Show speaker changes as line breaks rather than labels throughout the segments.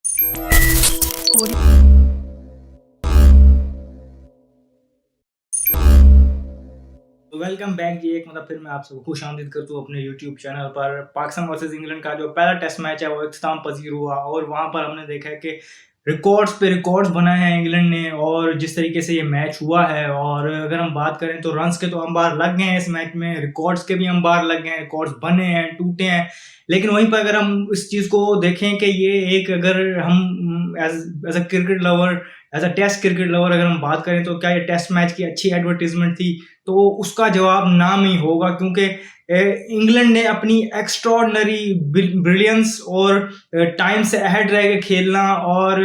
तो welcome back जी। एक मतलब फिर मैं आप सबको खुश आमदीद करता हूँ अपने यूट्यूब चैनल पर। पाकिस्तान वर्सेस इंग्लैंड का जो पहला टेस्ट मैच है वो इख्तिताम पजीर हुआ और वहाँ पर हमने देखा है कि रिकॉर्ड्स पे रिकॉर्ड्स बनाए हैं इंग्लैंड ने। और जिस तरीके से ये मैच हुआ है, और अगर हम बात करें तो रन्स के तो अंबार लग गए हैं इस मैच में, रिकॉर्ड्स के भी अंबार लग गए हैं, रिकॉर्ड्स बने हैं, टूटे हैं। लेकिन वहीं पर अगर हम इस चीज़ को देखें कि ये एक, अगर हम as a cricket lover, as a test cricket lover अगर हम बात करें तो क्या ये टेस्ट मैच की अच्छी एडवर्टीजमेंट थी? तो उसका जवाब नाम ही होगा, क्योंकि इंग्लैंड ने अपनी एक्स्ट्रॉर्डनरी ब्रिलियंस और टाइम से अहेड रह के खेलना और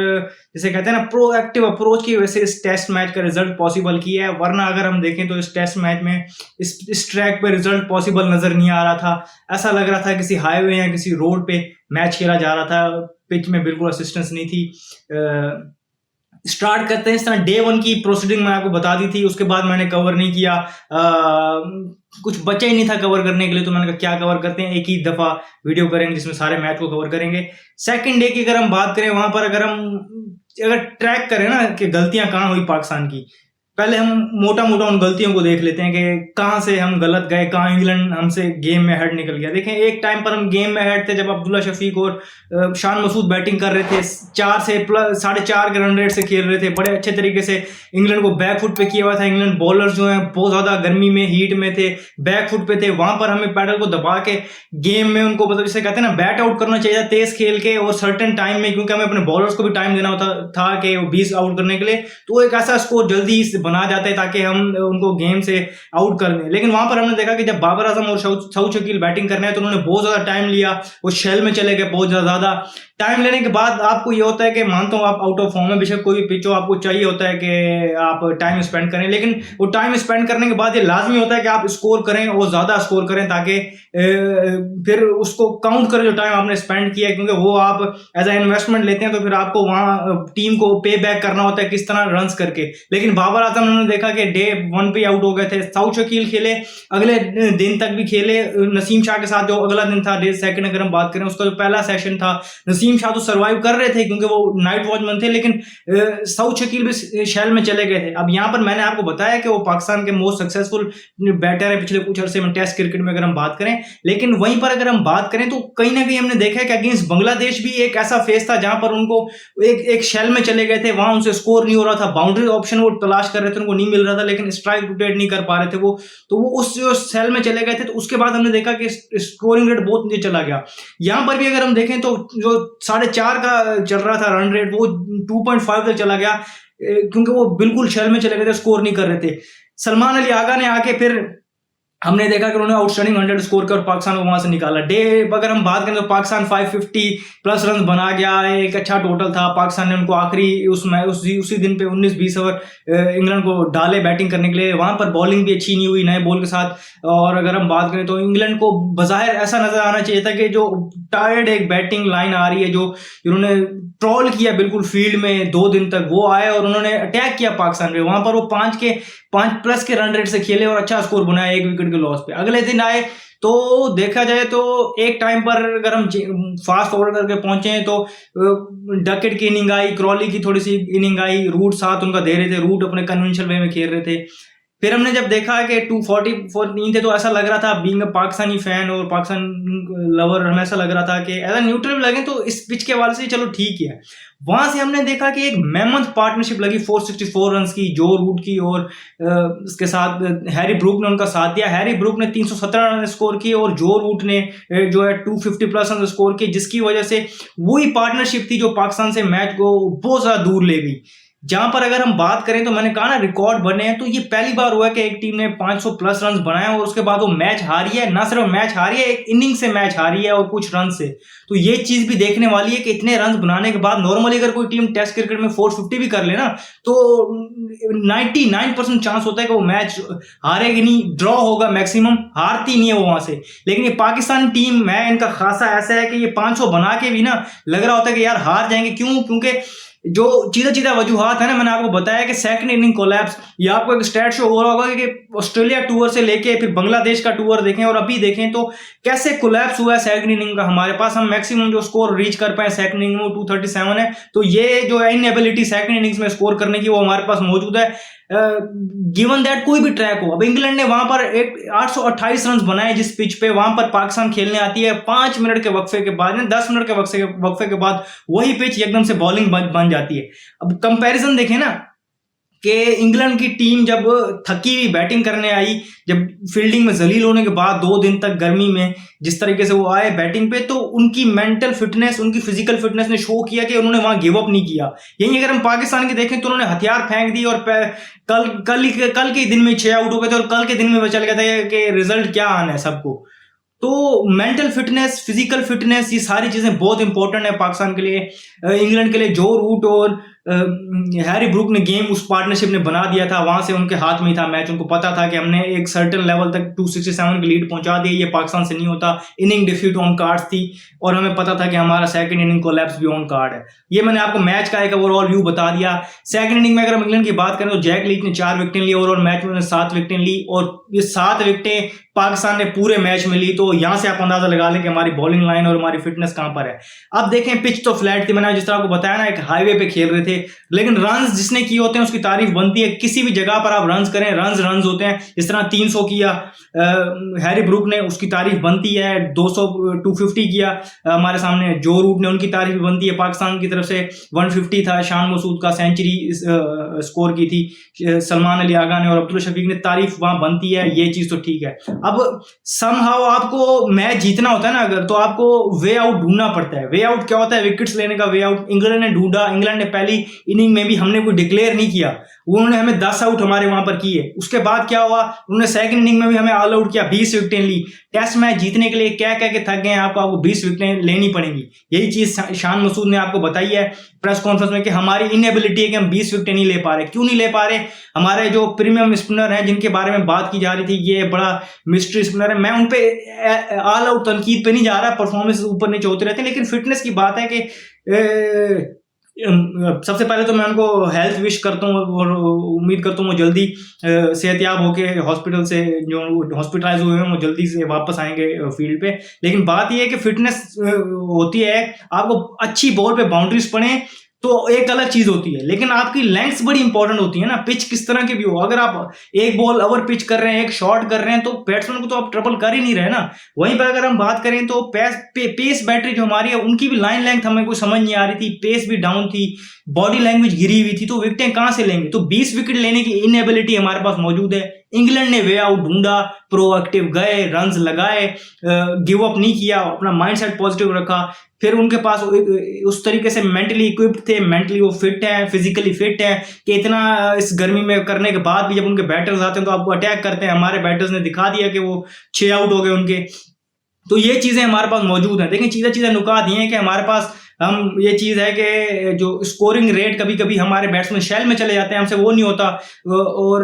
जिसे कहते हैं ना प्रोएक्टिव अप्रोच की वजह से इस टेस्ट मैच का रिजल्ट पॉसिबल किया है। वरना अगर हम देखें तो इस टेस्ट मैच में इस ट्रैक पे रिजल्ट पॉसिबल नजर नहीं आ रहा था। ऐसा लग रहा था किसी हाईवे या किसी रोड पे मैच खेला जा रहा था। पिच में बिल्कुल असिस्टेंस नहीं थी। स्टार्ट करते हैं इस तरह। डे वन की प्रोसीडिंग मैं आपको बता दी थी, उसके बाद मैंने कवर नहीं किया। कुछ बचा ही नहीं था कवर करने के लिए, तो मैंने कहा क्या कवर करते हैं, एक ही दफा वीडियो करेंगे जिसमें सारे मैच को कवर करेंगे। सेकंड डे की अगर हम बात करें, वहां पर अगर ट्रैक करें ना कि गलतियां कहाँ हुई पाकिस्तान की, पहले हम मोटा मोटा उन गलतियों को देख लेते हैं कि कहाँ से हम गलत गए, कहाँ इंग्लैंड हमसे गेम में हेड निकल गया। देखें, एक टाइम पर हम गेम में हेड थे जब अब्दुल्ला शफीक और शान मसूद बैटिंग कर रहे थे, 4 से प्लस 4.5 के रन रेट से खेल रहे थे बड़े अच्छे तरीके से। इंग्लैंड को बैक फुट पे किया हुआ था। इंग्लैंड बॉलर्स जो हैं बहुत ज्यादा गर्मी में, हीट में थे, बैक फुट पे थे। वहां पर हमें पैडल को दबा के गेम में उनको, मतलब जिसे कहते हैं ना, बैट आउट करना चाहिए था तेज खेल के और सर्टेन टाइम में, क्योंकि हमें अपने बॉलर्स को भी टाइम देना होता था कि 20 आउट करने के लिए। तो एक ऐसा स्कोर जल्दी बना जाता है ताकि हम उनको गेम से आउट कर दें। लेकिन वहां पर हमने देखा कि जब बाबर आजम और सऊद शकील बैटिंग करने हैं तो उन्होंने बहुत ज्यादा टाइम लिया, वो शेल में चले गए। बहुत ज्यादा टाइम लेने के बाद आपको ये होता है कि मानता हूं आप आउट ऑफ फॉर्म है, बेशक कोई भी पिच हो, आपको चाहिए होता है कि आप टाइम स्पेंड करें। लेकिन वो टाइम स्पेंड करने के बाद ये लाजमी होता है कि आप स्कोर करें और ज्यादा स्कोर करें, ताकि फिर उसको काउंट करें जो टाइम आपने स्पेंड किया है, क्योंकि वो आप एज ए इन्वेस्टमेंट लेते हैं तो फिर आपको वहां टीम को पे बैक करना होता है किस तरह रन करके। लेकिन बाबर आजम ने देखा कि डे 1 पे आउट हो गए थे। सऊद शकील खेले, अगले दिन तक भी खेले। नसीम शाह के साथ जो अगला दिन था, डे सेकंड अगर हम बात करें, उसका जो पहला सेशन था, नसीम शाह तो सर्वाइव कर रहे थे क्योंकि वो नाइट वॉचमैन थे, लेकिन सऊद शकील भी शेल में चले गए थे। अब यहाँ पर मैंने आपको बताया कि वो पाकिस्तान के मोस्ट सक्सेसफुल बैटर है पिछले कुछ अरसे में टेस्ट क्रिकेट में अगर हम बात करें। लेकिन वहीं पर अगर हम बात करें तो कहीं ना कहीं हमने देखा है कि अगेंस्ट बांग्लादेश भी एक ऐसा फेस था जहां पर उनको एक शेल में चले गए थे, वहां उनसे स्कोर नहीं हो रहा था, बाउंड्री ऑप्शन वो तलाश कर रहे थे, उनको नहीं मिल रहा था, लेकिन स्ट्राइक रोटेट नहीं कर पा रहे थे वो, तो वो उस जो सेल में चले गए थे। तो उसके बाद हमने देखा कि स्कोरिंग रेट बहुत नीचे चला गया। यहां पर भी अगर हम देखें तो जो 4.5 का चल रहा था रन रेट, वो 2.5 तक चला गया, क्योंकि वो बिल्कुल शेल में चले गए थे, स्कोर नहीं कर रहे थे। सलमान अली आगा ने आके फिर हमने देखा कि उन्होंने आउटस्टैंडिंग 100 स्कोर कर पाकिस्तान को वहां से निकाला। डे अगर हम बात करें तो पाकिस्तान 550 प्लस रन बना गया, एक अच्छा टोटल था। पाकिस्तान ने उनको आखिरी उसी दिन पे 19-20 ओवर इंग्लैंड को डाले बैटिंग करने के लिए। वहां पर बॉलिंग भी अच्छी नहीं हुई नए बॉल के साथ। और अगर हम बात करें तो इंग्लैंड को बज़ाहिर ऐसा नजर आना चाहिए था कि जो टायर्ड एक बैटिंग लाइन आ रही है, जो इन्होंने ट्रॉल किया बिल्कुल फील्ड में 2 दिन तक, वो आए और उन्होंने अटैक किया पाकिस्तान पे। वहां पर वो 5 प्लस के रन रेट से खेले और अच्छा स्कोर बनाया 1 विकेट के लॉस पे। अगले दिन आए तो देखा जाए तो एक टाइम पर अगर हम फास्ट ओवर करके पहुंचे तो डकेट की इनिंग आई, क्रॉली की थोड़ी सी इनिंग आई, रूट साथ उनका दे रहे थे, रूट अपने कन्वेंशनल वे में खेल रहे थे। फिर हमने जब देखा कि 244 थे तो ऐसा लग रहा था, बीइंग अ पाकिस्तानी फैन और पाकिस्तान लवर, हमें ऐसा लग रहा था कि एज न्यूट्रल लगे तो इस पिच के हवाले से चलो ठीक है। वहां से हमने देखा कि एक मेमथ पार्टनरशिप लगी 464 रन की, जो रूट की, और उसके साथ हैरी ब्रूक ने उनका साथ दिया। हैरी ब्रूक ने 317 रन स्कोर किए और जो रूट ने जो है 250 प्लस रन स्कोर किए, जिसकी वजह से वही पार्टनरशिप थी जो पाकिस्तान से मैच को बहुत ज्यादा दूर ले गई। जहां पर अगर हम बात करें तो मैंने कहा ना रिकॉर्ड बने हैं, तो ये पहली बार हुआ कि एक टीम ने 500 प्लस रन बनाए और उसके बाद वो मैच हारी है। ना सिर्फ मैच हारी है, एक इनिंग से मैच हारी है और कुछ रन से। तो ये चीज भी देखने वाली है कि इतने रन बनाने के बाद नॉर्मली अगर कोई टीम टेस्ट क्रिकेट में 450 भी कर ले ना, तो 99% चांस होता है कि वो मैच हारेगी नहीं, ड्रॉ होगा, मैक्सिमम हारती नहीं है वो वहां से। लेकिन ये पाकिस्तान टीम है, इनका खासा ऐसा है कि ये 500 बना के भी ना लग रहा होता है कि यार हार जाएंगे। क्यों? क्योंकि जो सीधा-सीधा वजूहात है ना, मैंने आपको बताया कि सेकंड इनिंग कोलैप्स, ये आपको एक स्टैट शो हो रहा होगा कि ऑस्ट्रेलिया टूर से लेके फिर बांग्लादेश का टूर देखें और अभी देखें तो कैसे कोलैप्स हुआ है सेकंड इनिंग का हमारे पास। हम मैक्सिमम जो स्कोर रीच कर पाए सेकंड इनिंग में 237 है, तो ये जो इनएबिलिटी सेकंड इनिंग्स में स्कोर करने की वो हमारे पास मौजूद है। गिवन दैट कोई भी ट्रैक हो, अब इंग्लैंड ने वहां पर एक 828 रन बनाए जिस पिच पे, वहां पर पाकिस्तान खेलने आती है 5 मिनट के वक्फे के बाद, 10 मिनट के वक्फे के बाद वही पिच एकदम से बॉलिंग बन जाती है। अब कंपैरिजन देखें ना कि इंग्लैंड की टीम जब थकी हुई बैटिंग करने आई, जब फील्डिंग में जलील होने के बाद 2 दिन तक गर्मी में जिस तरीके से वो आए बैटिंग पे, तो उनकी मेंटल फिटनेस, उनकी फिजिकल फिटनेस ने शो किया कि उन्होंने वहां गिव अप नहीं किया। यही अगर हम पाकिस्तान की देखें तो उन्होंने हथियार फेंक दी और कल के दिन में 6 आउट हो गए थे और कल के दिन में चल गया था कि रिजल्ट क्या आना है सबको। तो मेंटल फिटनेस, फिजिकल फिटनेस, ये सारी चीजें बहुत इंपॉर्टेंट है पाकिस्तान के लिए। इंग्लैंड के लिए जो रूट और हैरी ब्रूक ने गेम उस पार्टनरशिप ने बना दिया था, वहां से उनके हाथ में ही था मैच। उनको पता था कि हमने एक सर्टेन लेवल तक 267 की लीड पहुंचा दी, ये पाकिस्तान से नहीं होता। इनिंग डिफीट ऑन कार्ड्स थी और हमें पता था कि हमारा सेकंड इनिंग कोलैप्स भी ऑन कार्ड है। ये मैंने आपको मैच का एक ओवरऑल व्यू बता दिया। सेकंड इनिंग में अगर हम इंग्लैंड की बात करें तो जैक लीच ने 4 विकेटें ली, ओवरऑल मैच में 7 विकेटें ली और ये 7 विकेटें पाकिस्तान ने पूरे मैच में ली। तो यहां से आप अंदाजा लगा लें कि हमारी बॉलिंग लाइन और हमारी फिटनेस कहां पर है। अब देखें, पिच तो फ्लैट थी, मैंने जिस तरह आपको बताया ना, एक हाईवे पे खेल रहे थे, लेकिन रन्स जिसने किए होते हैं उसकी तारीफ बनती है। किसी भी जगह पर आप रन्स करें, रन्स होते हैं। जिस तरह 300 किया हैरी ब्रूक ने, उसकी तारीफ बनती है। 200 250 किया हमारे सामने जो रूट ने, उनकी तारीफ बनती है। पाकिस्तान की तरफ से 150 था, शान मसूद का सेंचुरी स्कोर की थी सलमान अली आगा ने और अब्दुल शफीक ने, तारीफ वहां बनती है। ये चीज तो ठीक है। अब समहाउ आपको मैच जीतना होता है ना अगर, तो आपको वे आउट ढूंढना पड़ता है। वे आउट क्या होता है? विकेट्स लेने का वे आउट। इंग्लैंड ने ढूंढा। इंग्लैंड ने पहली इनिंग में भी हमने कोई डिक्लेयर नहीं किया, उन्होंने हमें 10 आउट हमारे वहां पर किए। उसके बाद क्या हुआ, उन्होंने सेकंड इनिंग में भी हमें ऑल आउट किया, 20 विकेटें ली। टेस्ट मैच जीतने के लिए क्या कह के थक गए आपको 20 विकेटें लेनी पड़ेंगी। यही चीज शान मसूद ने आपको बताई है प्रेस कॉन्फ्रेंस में कि हमारी इनएबिलिटी है कि हम 20 विकेटें नहीं ले पा रहे। क्यों नहीं ले पा रहे? हमारे जो प्रीमियम स्पिनर हैं जिनके बारे में बात की जा रही थी, ये बड़ा मिस्ट्री स्पिनर है, मैं उन पे ऑल आउट तनकीद पे नहीं जा रहा, परफॉर्मेंस ऊपर नीचे होते रहते हैं, लेकिन फिटनेस की बात है कि सबसे पहले तो मैं उनको हेल्थ विश करता हूँ और उम्मीद करता हूँ वो जल्दी सेहतयाब होके हॉस्पिटल से जो हॉस्पिटलाइज हुए हैं वो जल्दी से वापस आएंगे फील्ड पे। लेकिन बात ये है कि फिटनेस होती है, आपको अच्छी बॉल पे बाउंड्रीज पड़े तो एक अलग चीज होती है, लेकिन आपकी लेंथ्स बड़ी इंपॉर्टेंट होती है ना। पिच किस तरह की भी हो, अगर आप एक बॉल ओवर पिच कर रहे हैं, एक शॉट कर रहे हैं, तो बैट्समैन को तो आप ट्रबल कर ही नहीं रहे ना। वहीं पर अगर हम बात करें तो पेस बैटरी जो हमारी है, उनकी भी लाइन लेंथ हमें कोई समझ नहीं आ रही थी, पेस भी डाउन थी, बॉडी लैंग्वेज गिरी हुई थी, तो विकेटें कहां से लेंगे? तो 20 विकेट लेने की इनएबिलिटी हमारे पास मौजूद है। इंग्लैंड ने वे आउट ढूंढा, प्रोएक्टिव गए, रन्स लगाए, गिव अप नहीं किया, अपना माइंडसेट पॉजिटिव रखा। फिर उनके पास उस तरीके से मेंटली इक्विप्ड थे, मेंटली वो फिट है, फिजिकली फिट है कि इतना इस गर्मी में करने के बाद भी जब उनके बैटर्स आते हैं तो आपको अटैक करते हैं। हमारे बैटर्स ने दिखा दिया कि वो 6 आउट हो गए उनके। तो ये चीजें हमारे पास मौजूद हैं। देखिए चीजें नुकात ये हैं कि हमारे पास हम ये चीज है कि जो स्कोरिंग रेट कभी कभी हमारे बैट्समैन शेल में चले जाते हैं, हमसे वो नहीं होता, और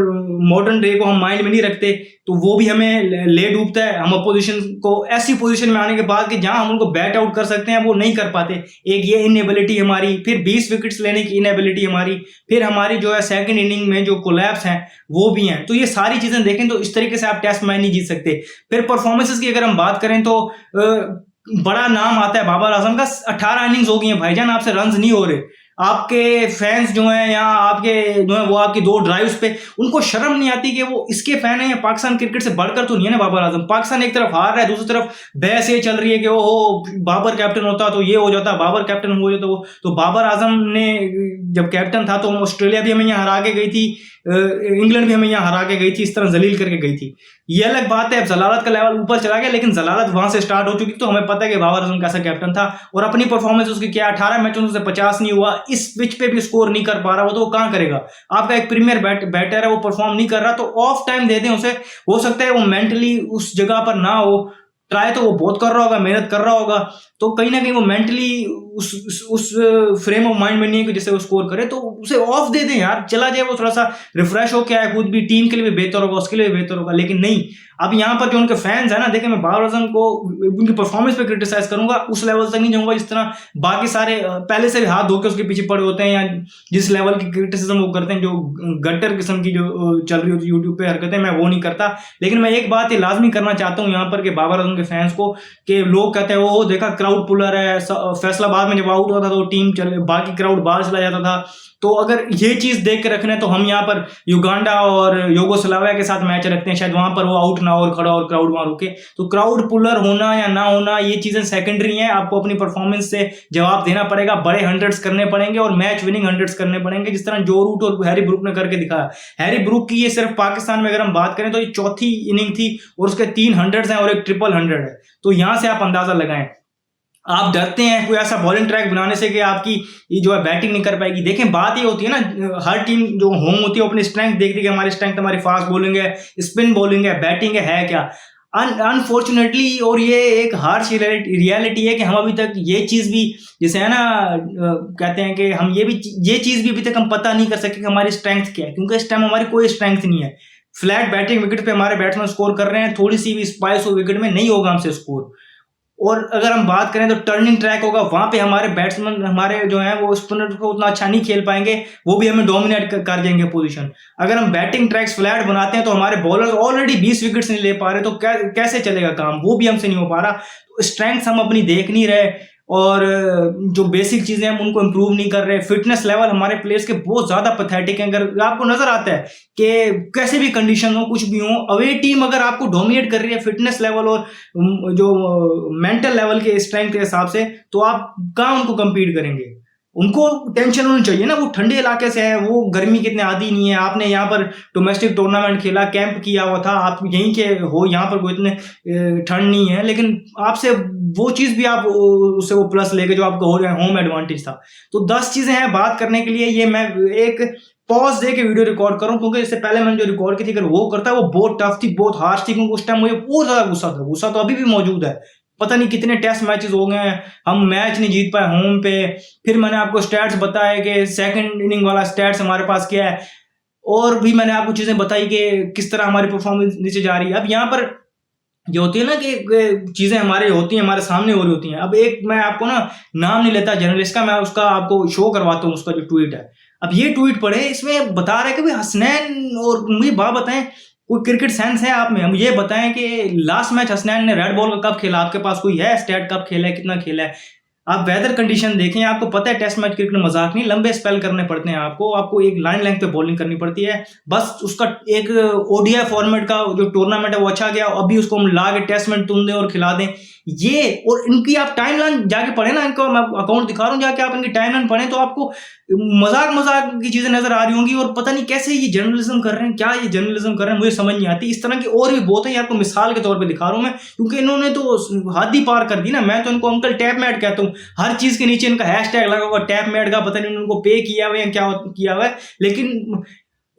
मॉडर्न डे को हम माइंड में नहीं रखते, तो वो भी हमें ले डूबता है। हम अपोजिशन को ऐसी पोजीशन में आने के बाद कि जहां हम उनको बैट आउट कर सकते हैं वो नहीं कर पाते। एक ये इनएबिलिटी हमारी, फिर 20 विकेट्स लेने की इनएबिलिटी हमारी, फिर हमारी जो है सेकंड इनिंग में जो कोलैप्स हैं वो भी हैं। तो ये सारी चीजें देखें तो इस तरीके से आप टेस्ट मैच नहीं जीत सकते। फिर परफॉर्मेंसेस की अगर हम बात करें तो बड़ा नाम आता है बाबर आजम का। 18 इनिंग्स हो गई हैं भाईजान, आपसे रन्स नहीं हो रहे। आपके फैंस जो हैं या आपके जो है वो आपकी 2 ड्राइव्स पे उनको शर्म नहीं आती कि वो इसके फैन है या पाकिस्तान क्रिकेट से बढ़कर तो नहीं है ना बाबर आजम। पाकिस्तान एक तरफ हार रहा है, दूसरी तरफ बहस ये चल रही है कि ओहो बाबर कैप्टन होता तो ये हो जाता, बाबर कैप्टन हो जाता वो। तो बाबर आजम ने जब कैप्टन था तो ऑस्ट्रेलिया भी हमें यहाँ हरा के गई थी, इंग्लैंड भी हमें यहाँ हरा के गई थी, इस तरह जलील करके गई थी। ये अलग बात है, अब जलालत का लेवल ऊपर चला गया, लेकिन जलालत वहां से स्टार्ट हो चुकी, तो हमें पता है कि बाबर आजम कैसा कैप्टन था और अपनी परफॉर्मेंस उसकी क्या, 18 मैचों से 50 नहीं हुआ, इस पिच पे भी स्कोर नहीं कर पा रहा, वो तो वो कहां करेगा? आपका एक प्रीमियर बैटर है, वो परफॉर्म नहीं कर रहा, तो ऑफ टाइम दे दें उसे। हो सकता है वो मेंटली उस जगह पर ना हो, ट्राई तो वो बहुत कर रहा होगा, मेहनत कर रहा होगा, तो कहीं ना कहीं वो मेंटली उस फ्रेम ऑफ माइंड में नहीं है कि जैसे वो स्कोर करे, तो उसे ऑफ दे दें यार, चला जाए, वो थोड़ा सा रिफ्रेश हो के आए, खुद भी टीम के लिए भी बेहतर होगा, उसके लिए भी बेहतर होगा। लेकिन नहीं, अब यहाँ पर जो उनके फैंस है ना, देखिए मैं बाबर आजम को उनकी परफॉर्मेंस पे क्रिटिसाइज करूंगा, उस लेवल तक नहीं जाऊंगा जिस तरह बाकी सारे पहले से हाथ धो के उसके पीछे पड़े होते हैं, या जिस लेवल की क्रिटिसिज्म वो करते हैं, जो गट्टर किस्म की जो चल रही होती है यूट्यूब पे हरकतें, मैं वो नहीं करता। लेकिन मैं एक बात ये लाजमी करना चाहता हूँ यहाँ पर कि बाबर आजम के फैंस को, कि लोग कहते हैं वो देखा क्राउड पुलर है, फैसलाबाद में जब आउट होता था तो टीम चले, बाकी क्राउड बाहर चला जाता था। तो अगर ये चीज देख के रखना है तो हम यहाँ पर युगांडा और योगोस्लाविया के साथ मैच रखते हैं, शायद वहां पर वो आउट ना और खड़ा और क्राउड वहां रुके। तो क्राउड पुलर होना या ना होना ये चीजें सेकेंडरी हैं, आपको अपनी परफॉर्मेंस से जवाब देना पड़ेगा, बड़े हंड्रेड्स करने पड़ेंगे और मैच विनिंग हंड्रेड्स करने पड़ेंगे, जिस तरह जो रूट और हैरी ब्रूक ने करके दिखाया। हैरी ब्रूक की ये सिर्फ पाकिस्तान में अगर हम बात करें तो ये चौथी इनिंग थी और उसके 3 हंड्रेड्स हैं और एक ट्रिपल 100 है। तो यहां से आप अंदाजा लगाएं। आप डरते हैं कोई ऐसा बॉलिंग ट्रैक बनाने से कि आपकी ये जो है बैटिंग नहीं कर पाएगी। देखें बात ये होती है ना, हर टीम जो होम होती है अपनी स्ट्रेंथ देखती है कि हमारी स्ट्रेंथ हमारी फास्ट बॉलिंग है, स्पिन बॉलिंग है, बैटिंग है क्या। अनफॉर्चुनेटली, और ये एक हार्श रियलिटी है कि हम अभी तक ये चीज भी, जैसे है ना कहते हैं कि हम ये चीज भी अभी तक हम पता नहीं कर सके कि हमारी स्ट्रेंथ क्या है, क्योंकि इस टाइम हमारी कोई स्ट्रेंथ नहीं है। फ्लैट बैटिंग विकेट पे हमारे बैट्समैन स्कोर कर रहे हैं, थोड़ी सी भी स्पाइस हो विकेट में नहीं होगा हमसे स्कोर। और अगर हम बात करें तो टर्निंग ट्रैक होगा, वहां पे हमारे बैट्समैन हमारे जो है वो स्पिनर को उतना अच्छा नहीं खेल पाएंगे, वो भी हमें डोमिनेट कर देंगे पोजीशन। अगर हम बैटिंग ट्रैक्स फ्लैट बनाते हैं तो हमारे बॉलर्स ऑलरेडी 20 विकेट्स नहीं ले पा रहे, तो कैसे चलेगा काम, वो भी हमसे नहीं हो पा रहा। तो स्ट्रेंथ्स हम अपनी देख नहीं रहे और जो बेसिक चीजें हम उनको इंप्रूव नहीं कर रहे। फिटनेस लेवल हमारे प्लेयर्स के बहुत ज्यादा पैथेटिक है। अगर आपको नजर आता है कि कैसे भी कंडीशन हो, कुछ भी हो, अवे टीम अगर आपको डोमिनेट कर रही है फिटनेस लेवल और जो मेंटल लेवल के स्ट्रेंथ के हिसाब से, तो आप कहाँ उनको कंपीट करेंगे। उनको टेंशन होनी चाहिए ना, वो ठंडे इलाके से है, वो गर्मी के इतने आदी नहीं है। आपने यहाँ पर डोमेस्टिक टूर्नामेंट खेला, कैंप किया हुआ था, आप यहीं के हो, यहाँ पर कोई इतने ठंड नहीं है, लेकिन आपसे वो चीज भी आप उससे वो प्लस लेके जो आपका होम एडवांटेज था। तो 10 चीजें हैं बात करने के लिए। ये मैं एक पॉज दे के वीडियो रिकॉर्ड करूं, क्योंकि इससे पहले मैंने जो रिकॉर्ड की थी अगर वो करता वो बहुत टफ थी, बहुत हार्श थी, क्योंकि उस टाइम मुझे बहुत ज्यादा गुस्सा था। गुस्सा तो अभी भी मौजूद है। पता नहीं कितने टेस्ट मैचेस हो गए हैं, हम मैच नहीं जीत पाए होम पे। फिर मैंने आपको स्टैट्स बताया कि सेकंड इनिंग वाला स्टैट्स हमारे पास क्या है, और भी मैंने आपको चीजें बताई कि किस तरह हमारी परफॉर्मेंस नीचे जा रही है। अब यहाँ पर जो होती है ना कि चीजें हमारे होती हैं, हमारे सामने हो रही होती हैं। अब एक मैं आपको ना नाम नहीं लेता जर्नलिस्ट का, मैं उसका आपको शो करवाता हूँ, उसका जो ट्वीट है। अब ये ट्वीट पढ़े, इसमें बता रहे कि भाई हसनैन, और मुझे बात बताएं कोई क्रिकेट सेंस है आप में, हम ये बताएं कि लास्ट मैच हसनैन ने रेड बॉल का कब खेला, आपके पास कोई है स्टैट, कब खेला है, कितना खेला है। आप वेदर कंडीशन देखें, आपको पता है टेस्ट मैच क्रिकेट में मजाक नहीं, लंबे स्पेल करने पड़ते हैं, आपको एक लाइन लेंथ पे बॉलिंग करनी पड़ती है। बस उसका एक ओडीआई फॉर्मेट का जो टूर्नामेंट है वो अच्छा गया, अभी उसको हम ला के टेस्ट मैच तुम दें और खिला दें। ये और इनकी आप टाइमलाइन जाके पढ़े ना, इनको मैं अकाउंट दिखा रहा हूँ, जाके आप इनकी टाइमलाइन पढ़े तो आपको मजाक की चीजें नजर आ रही होंगी। और पता नहीं कैसे ये जर्नलिज्म कर रहे हैं, क्या ये जर्नलिज्म कर रहे हैं, मुझे समझ नहीं आती। इस तरह की और भी बहुत है, आपको मिसाल के तौर पे दिखा रहा हूं मैं, क्योंकि इन्होंने तो हद ही पार कर दी ना। मैं तो इनको अंकल टैप मैट कहता हूँ, हर चीज के नीचे इनका हैशटैग लगा हुआ टैप मैट का, पता नहीं उनको पे किया हुआ है या क्या किया हुआ है। लेकिन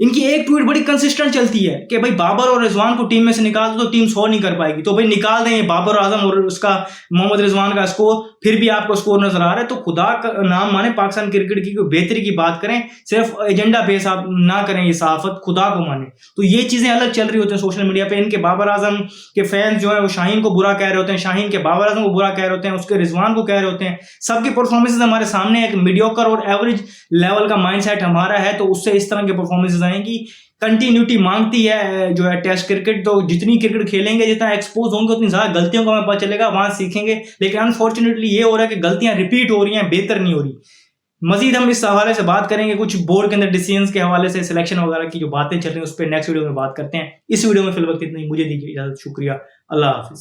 इनकी एक ट्वीट बड़ी कंसिस्टेंट चलती है कि भाई बाबर और रिजवान को टीम में से निकाल दो तो टीम 100 नहीं कर पाएगी, तो भाई निकाल दें बाबर आजम और उसका मोहम्मद रिजवान का स्कोर, फिर भी आपको स्कोर नजर आ रहा है। तो खुदा का नाम माने, पाकिस्तान क्रिकेट की बेहतरी की बात करें, सिर्फ एजेंडा बेस आप ना करें, ये सहाफत खुदा को माने। तो ये चीजें अलग चल रही होती हैं सोशल मीडिया पे। इनके बाबर आजम के फैंस जो है वो शाहीन को बुरा कह रहे होते हैं, शाहीन के बाबर आजम को बुरा कह रहे होते हैं, उसके रिजवान को कह रहे होते हैं। सबकी परफॉर्मेंसेज हमारे सामने, एक मीडियोकर और एवरेज लेवल का माइंडसेट हमारा है, तो उससे इस तरह की परफॉर्मेंसेज आएंगी। कंटिन्यूटी मांगती है जो है टेस्ट क्रिकेट, तो जितनी क्रिकेट खेलेंगे, जितना एक्सपोज होंगे, उतनी ज्यादा गलतियों का हमें पता चलेगा, वहां सीखेंगे। लेकिन अनफॉर्चुनेटली ये हो रहा है कि गलतियां रिपीट हो रही हैं, बेहतर नहीं हो रही। मजीद हम इस हवाले से बात करेंगे, कुछ बोर्ड के अंदर डिसीजंस के हवाले से, सिलेक्शन वगैरह की जो बातें चल रही हैं उस पर नेक्स्ट वीडियो में बात करते हैं। इस वीडियो में फिलहाल इतना ही, मुझे दीजिए इजाजत, शुक्रिया, अल्लाह हाफिज।